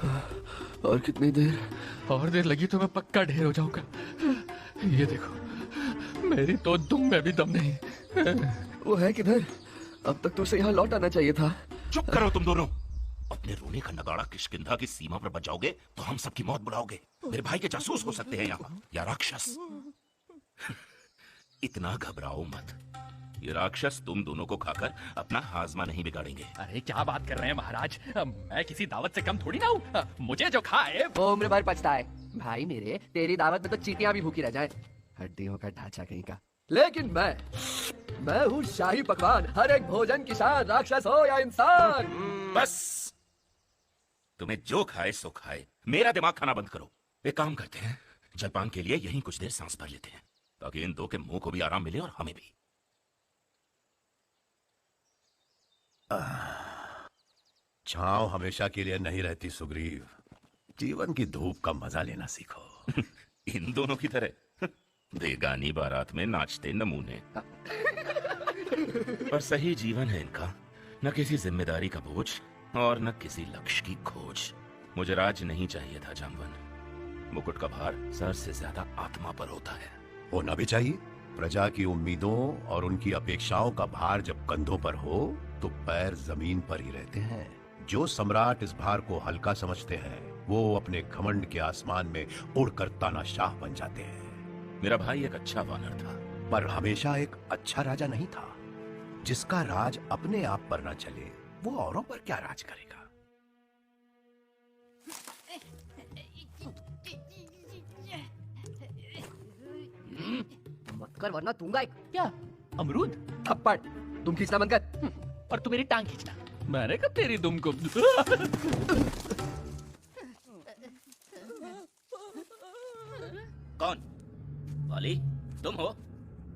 और कितनी देर? और देर लगी तो मैं पक्का ढेर हो जाऊंगा। ये देखो, मेरी तो दुम में भी दम नहीं। वो है किधर? अब तक तो उसे यहाँ लौट आना चाहिए था। चुप करो तुम दोनों। अपने रोने का नगाड़ा किष्किंधा की सीमा पर बजाओगे तो हम सबकी मौत बुलाओगे। मेरे भाई के जासूस हो सकते हैं यहाँ, या राक्षस। इतना घबराओ मत, ये राक्षस तुम दोनों को खाकर अपना हाजमा नहीं बिगाड़ेंगे। अरे क्या बात कर रहे हैं महाराज, मैं किसी दावत से कम थोड़ी ना हूँ। मुझे जो खाए वो उम्र भर पछता है। भाई मेरे, तेरी दावत में तो चींटियां भी भूखी रह जाए। हड्डियों का ढांचा कहीं का। लेकिन मैं हूँ शाही पकवान, हर एक भोजन की शान, राक्षस हो या इंसान। बस, तुम्हें जो खाए सो खाए, मेरा दिमाग खाना बंद करो। एक काम करते हैं, जलपान के लिए यहीं कुछ देर सांस भर लेते हैं, ताकि इन दो के मुंह को भी आराम मिले और हमें भी। छांव हमेशा के लिए नहीं रहती सुग्रीव। जीवन की धूप का मजा लेना सीखो। इन दोनों की तरह बेगानी बारात में नाचते नमूने। पर सही जीवन है इनका, न किसी जिम्मेदारी का बोझ और न किसी लक्ष्य की खोज। मुझे राज नहीं चाहिए था जामवन। मुकुट का भार सर से ज्यादा आत्मा पर होता है। होना भी चाहिए। प्रजा की उम्मीदों और उनकी अपेक्षाओं का भार जब कंधों पर हो तो पैर जमीन पर ही रहते हैं। जो सम्राट इस भार को हल्का समझते हैं वो अपने घमंड के आसमान में उड़कर तानाशाह बन जाते हैं। मेरा भाई एक अच्छा वानर था, पर हमेशा एक अच्छा राजा नहीं था। जिसका राज अपने आप पर न चले वो औरों पर क्या राज करेगा। मत कर वरना दूंगा एक। क्या अमरूद? थप्पड़। तुम खींचना बंद कर। और तू मेरी टांग खींचना। मैंने कब तेरी दुम को। कौन? वाली तुम हो?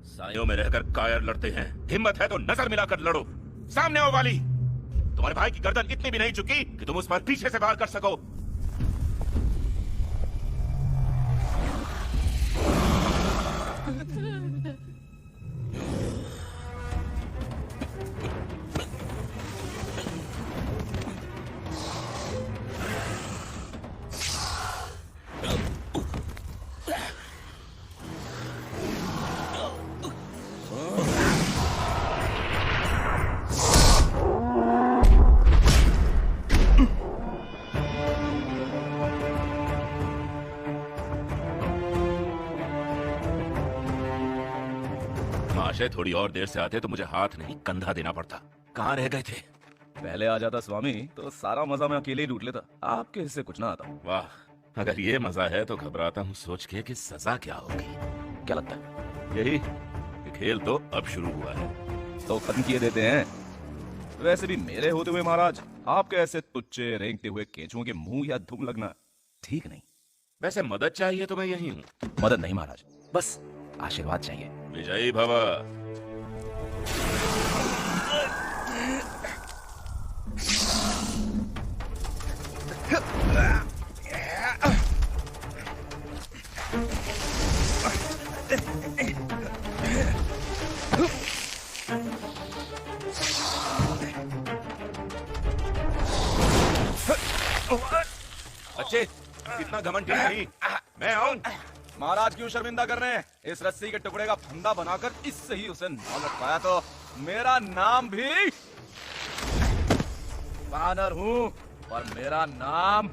सायों में रहकर कायर लड़ते हैं, हिम्मत है तो नजर मिलाकर लड़ो। सामने आओ वाली। तुम्हारे भाई की गर्दन इतनी भी नहीं झुकी कि तुम उस पर पीछे से वार कर सको। महाशय, थोड़ी और देर से आते तो मुझे हाथ नहीं कंधा देना पड़ता। कहाँ रह गए थे? पहले आ जाता स्वामी तो सारा मजा मैं अकेले ही लूट लेता। आपके हिस्से कुछ ना आता। वाह, अगर ये मजा है तो घबराता हूँ सोच के कि सजा क्या होगी। क्या लगता है? यही कि खेल तो अब शुरू हुआ है। तो खत्म किए देते हैं। वैसे भी मेरे होते हुए महाराज आपके ऐसे तुच्चे रेंगते हुए केंचुओं के मुंह या धूम लगना ठीक नहीं। वैसे मदद चाहिए तो मैं यही हूँ। मदद नहीं महाराज, बस आशीर्वाद चाहिए। विजयी भव। अच्छे, कितना घमंड नहीं। मैं आऊं। महाराज क्यों शर्मिंदा कर रहे हैं? इस रस्सी के टुकड़े का फंदा बनाकर इससे ही उसे ना लटकाया तो मेरा नाम भी वानर हूँ और मेरा नाम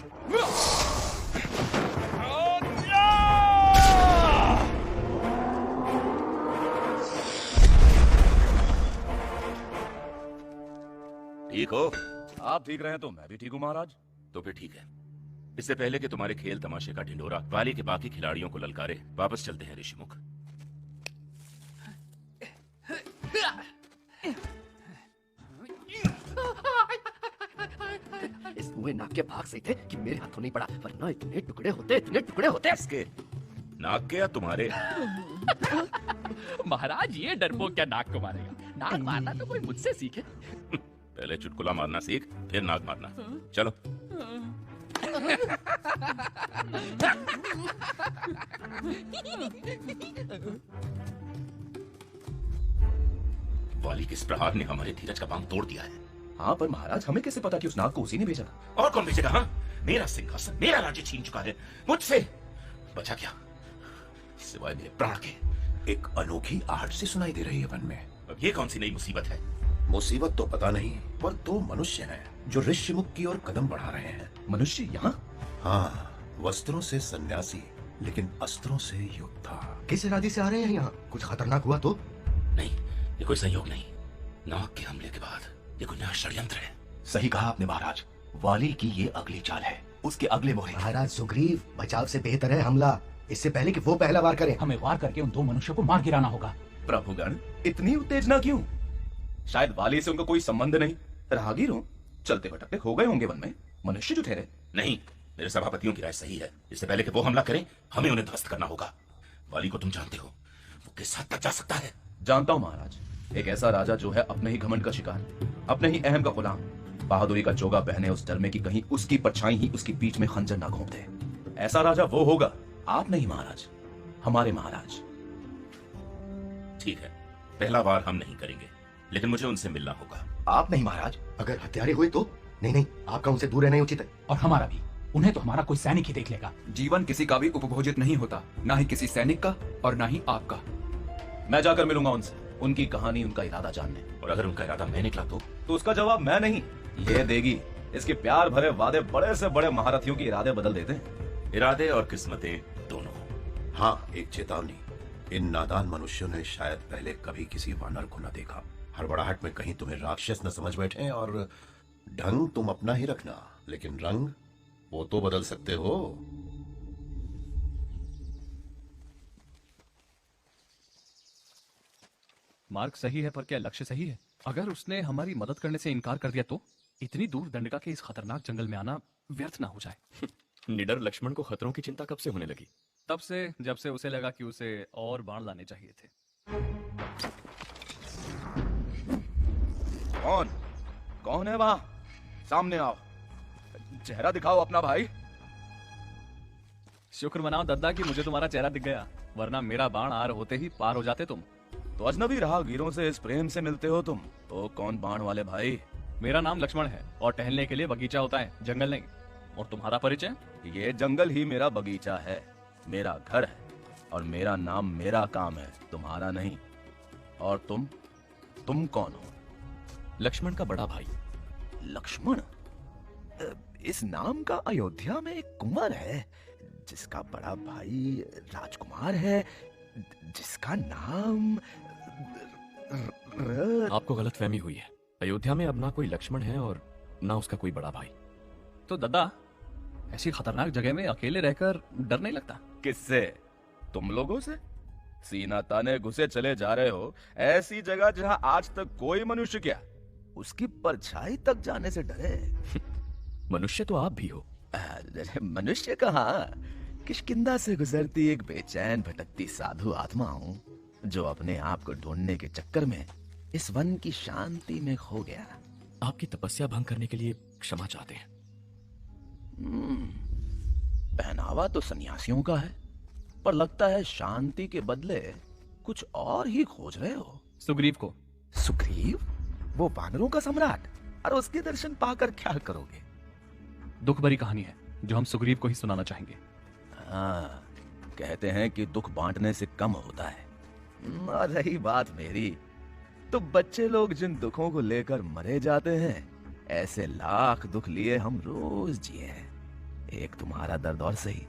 ठीक हो? आप ठीक रहे तो मैं भी ठीक हूँ महाराज। तो फिर ठीक है। इससे पहले कि तुम्हारे खेल तमाशे का ढिंढोरा वाली के बाकी खिलाड़ियों को ललकारे, वापस चलते हैं ऋषिमुख। इस मुंह नाक के भाग से थे कि मेरे हाथों नहीं पड़ा, वरना इतने टुकड़े होते। इसके नाक के या तुम्हारे? महाराज, ये डरपोक क्या नाक को मारेगा? नाक मारना तो कोई मुझसे सीखे। पहले चुटकुला मारना सीख, फिर नाक मारना। चलो। वाली के इस प्रहार ने हमारे धीरज का बांध तोड़ दिया है। हाँ, पर महाराज हमें कैसे पता कि उस नाग को उसी ने भेजा था? और कौन भेजेगा? हाँ, मेरा सिंहासन, मेरा राज्य छीन चुका है मुझसे। बचा क्या सिवाय मेरे प्राण के? एक अनोखी आहट सी सुनाई दे रही है वन में। अब ये कौन सी नई मुसीबत है? मुसीबत तो पता नहीं, पर दो मनुष्य हैं जो ऋषिमुख की ओर कदम बढ़ा रहे हैं। मनुष्य यहाँ? हाँ, वस्त्रों से सन्यासी, लेकिन अस्त्रों से योद्धा। किस इरादे से आ रहे हैं यहाँ? कुछ खतरनाक हुआ तो? नहीं, ये कोई संयोग नहीं। नाग के हमले के बाद ये कोई नया षड्यंत्र है। सही कहा आपने महाराज, वाली की ये अगली चाल है, उसके अगले मोहरे। महाराज सुग्रीव, बचाव से बेहतर है हमला, इससे पहले कि वो पहला वार करें। हमें वार करके उन दो मनुष्यों को मार गिराना होगा। प्रभुगण, इतनी उत्तेजना क्यों? शायद वाली से उनका कोई संबंध नहीं। राहगीर हो, चलते भटकते हो गए होंगे वन में, मनुष्य जो ठहरे। नहीं, मेरे सभापतियों की राय सही है। इससे पहले कि वो हमला करें, हमें उन्हें ध्वस्त करना होगा। वाली को तुम जानते हो, वो किस हद तक जा सकता है। जानता हूँ महाराज, एक ऐसा राजा जो है अपने ही घमंड का शिकार, अपने ही अहम का गुलाम, बहादुरी का चोगा पहने उस डर में कि कहीं उसकी परछाई ही उसकी पीठ में खंजर ना घोंप दे। ऐसा राजा वो होगा, आप नहीं महाराज, हमारे महाराज। ठीक है, पहला वार हम नहीं करेंगे, लेकिन मुझे उनसे मिलना होगा। आप नहीं महाराज, अगर हत्यारे हुए तो? नहीं नहीं, आपका उनसे दूर रहना ही उचित है। और हमारा भी, उन्हें तो हमारा कोई सैनिक ही देख लेगा। जीवन किसी का भी उपभोजित नहीं होता, ना ही किसी सैनिक का और ना ही आपका। मैं जाकर मिलूंगा उनसे, उनकी कहानी, उनका इरादा जानने। और अगर उनका इरादा मैं निकला तो उसका जवाब मैं नहीं, ये देगी। इसके प्यार भरे वादे बड़े से बड़े महारथियों के इरादे बदल देते हैं। इरादे और किस्मतें दोनों। हाँ, एक चेतावनी, इन नादान मनुष्यों ने शायद पहले कभी किसी वानर को न देखा। हड़बड़ाहट में कहीं तुम्हें राक्षस न समझ बैठे, और ढंग तुम अपना ही रखना, लेकिन रंग वो तो बदल सकते हो। मार्ग सही है, पर क्या लक्ष्य सही है? अगर उसने हमारी मदद करने से इनकार कर दिया तो? इतनी दूर दंडका के इस खतरनाक जंगल में आना व्यर्थ ना हो जाए। निडर लक्ष्मण को खतरों की चिंता कब से होने लगी? तब से जब से उसे लगा कि उसे और बाण लाने चाहिए थे। कौन कौन है वहां? सामने आओ, चेहरा दिखाओ अपना भाई। शुक्र मनाओ दद्दा कि मुझे तुम्हारा चेहरा दिख गया, वरना मेरा बाण आर होते ही पार हो जाते तुम। तो अजनबी राहगीरों से इस प्रेम से मिलते हो तुम? तो कौन बाण वाले भाई? मेरा नाम लक्ष्मण है और टहलने के लिए बगीचा होता है, जंगल नहीं। और तुम्हारा परिचय? ये जंगल ही मेरा बगीचा है, मेरा घर है, और मेरा नाम मेरा काम है, तुम्हारा नहीं। और तुम कौन हो? लक्ष्मण का बड़ा भाई। लक्ष्मण? इस नाम का अयोध्या में एक कुंवर है जिसका बड़ा भाई राजकुमार है, जिसका नाम आपको गलतफहमी हुई है। अयोध्या में अब ना कोई लक्ष्मण है और ना उसका कोई बड़ा भाई। तो दद्दा, ऐसी खतरनाक जगह में अकेले रहकर डर नहीं लगता? किससे? तुम लोगों से? सीना ताने घुसे चले जा रहे हो ऐसी जगह जहां आज तक कोई मनुष्य, क्या उसकी परछाई तक जाने से डरे? मनुष्य तो आप भी हो। मनुष्य कहाँ, किष्किंधा से गुजरती एक बेचैन भटकती साधु आत्मा हूँ, जो अपने आप को ढूंढने के चक्कर में इस वन की शांति में खो गया। आपकी तपस्या भंग करने के लिए क्षमा चाहते हैं। पहनावा तो सन्यासियों का है, पर लगता है शांति के बदले कुछ और ही खोज रहे हो। सुग्रीव को। सुग्रीव? वो वानरों का सम्राट, और उसके दर्शन पाकर क्या करोगे? दुख भरी कहानी है जो हम सुग्रीव को ही सुनाना चाहेंगे। हाँ, कहते हैं कि दुख बांटने से कम होता है। और रही बात मेरी, तो बच्चे लोग जिन दुखों को लेकर मरे जाते हैं, ऐसे लाख दुख लिए हम रोज जिए हैं। एक तुम्हारा दर्द और सही।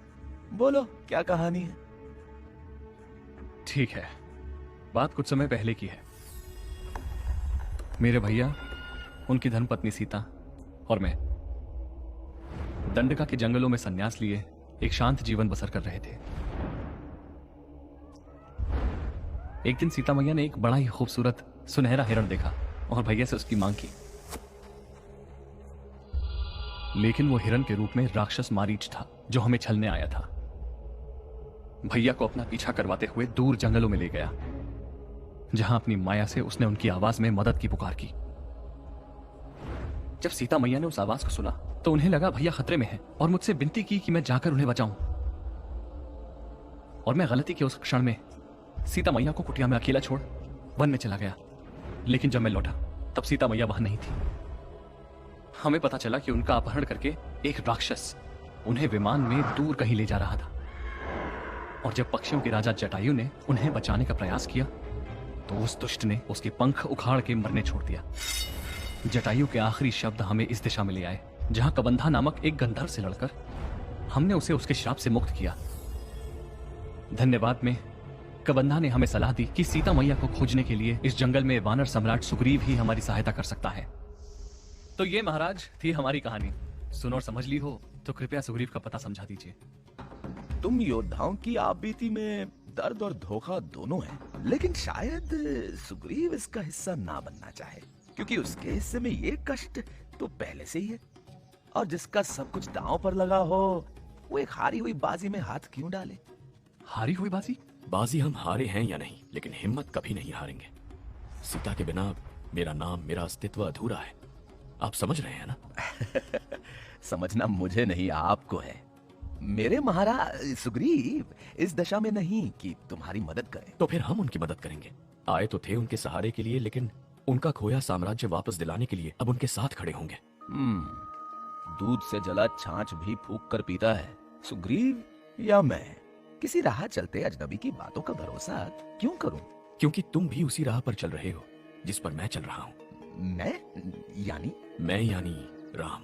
बोलो, क्या कहानी है? ठीक है, बात कुछ समय पहले की है। मेरे भैया, उनकी धर्मपत्नी सीता और मैं दंडका के जंगलों में संन्यास लिए एक शांत जीवन बसर कर रहे थे। एक दिन सीता मैया ने एक बड़ा ही खूबसूरत सुनहरा हिरण देखा और भैया से उसकी मांग की, लेकिन वो हिरण के रूप में राक्षस मारीच था जो हमें छलने आया था। भैया को अपना पीछा करवाते हुए दूर जंगलों में ले गया, जहां अपनी माया से उसने उनकी आवाज में मदद की पुकार की। जब सीता मैया ने उस आवाज को सुना तो उन्हें लगा भैया खतरे में हैं और मुझसे विनती की कि मैं जाकर उन्हें बचाऊं। और मैं गलती के उस क्षण में सीता मैया को कुटिया में अकेला छोड़ वन में चला गया। लेकिन जब मैं लौटा तब सीता मैया वहां नहीं थी। हमें पता चला कि उनका अपहरण करके एक राक्षस उन्हें विमान में दूर कहीं ले जा रहा था। और जब पक्षियों के राजा जटायु ने उन्हें बचाने का प्रयास किया तो उस दुष्ट ने उसके पंख उखाड़ के मरने छोड़ दिया। जटायु के आखिरी शब्द हमें इस दिशा में ले आए जहां कबंधा नामक एक गंधर्व से लड़कर हमने उसे उसके श्राप से मुक्त किया। धन्यवाद में कबंधा ने हमें सलाह दी कि सीता मैया को खोजने के लिए इस जंगल में वानर सम्राट सुग्रीव ही हमारी सहायता कर सकता है। तो ये महाराज थी हमारी कहानी। सुन और समझ ली हो तो कृपया सुग्रीव का पता समझा दीजिए। तुम योद्धाओं की आप बीती में दर्द और धोखा दोनों है, लेकिन शायद सुग्रीव इसका हिस्सा ना बनना चाहे, क्योंकि उसके हिस्से में ये कष्ट तो पहले से ही है। और जिसका सब कुछ दांव पर लगा हो वो एक हारी हुई बाजी में हाथ क्यों डाले? हारी हुई बाजी? बाजी हम हारे हैं या नहीं, लेकिन हिम्मत कभी नहीं हारेंगे। सीता के बिना मेरा नाम, मेरा अस्तित्व अधूरा है। आप समझ रहे हैं ना? समझना मुझे नहीं, आपको है। मेरे महाराज सुग्रीव इस दशा में नहीं कि तुम्हारी मदद करें। तो फिर हम उनकी मदद करेंगे। आए तो थे उनके सहारे के लिए, लेकिन उनका खोया साम्राज्य वापस दिलाने के लिए अब उनके साथ खड़े होंगे। दूध से जला छाछ भी फूंक कर पीता है। सुग्रीव या मैं किसी राह चलते अजनबी की बातों का भरोसा क्यों करूं? क्योंकि तुम भी उसी राह पर चल रहे हो जिस पर मैं चल रहा हूं। मैं यानी राम।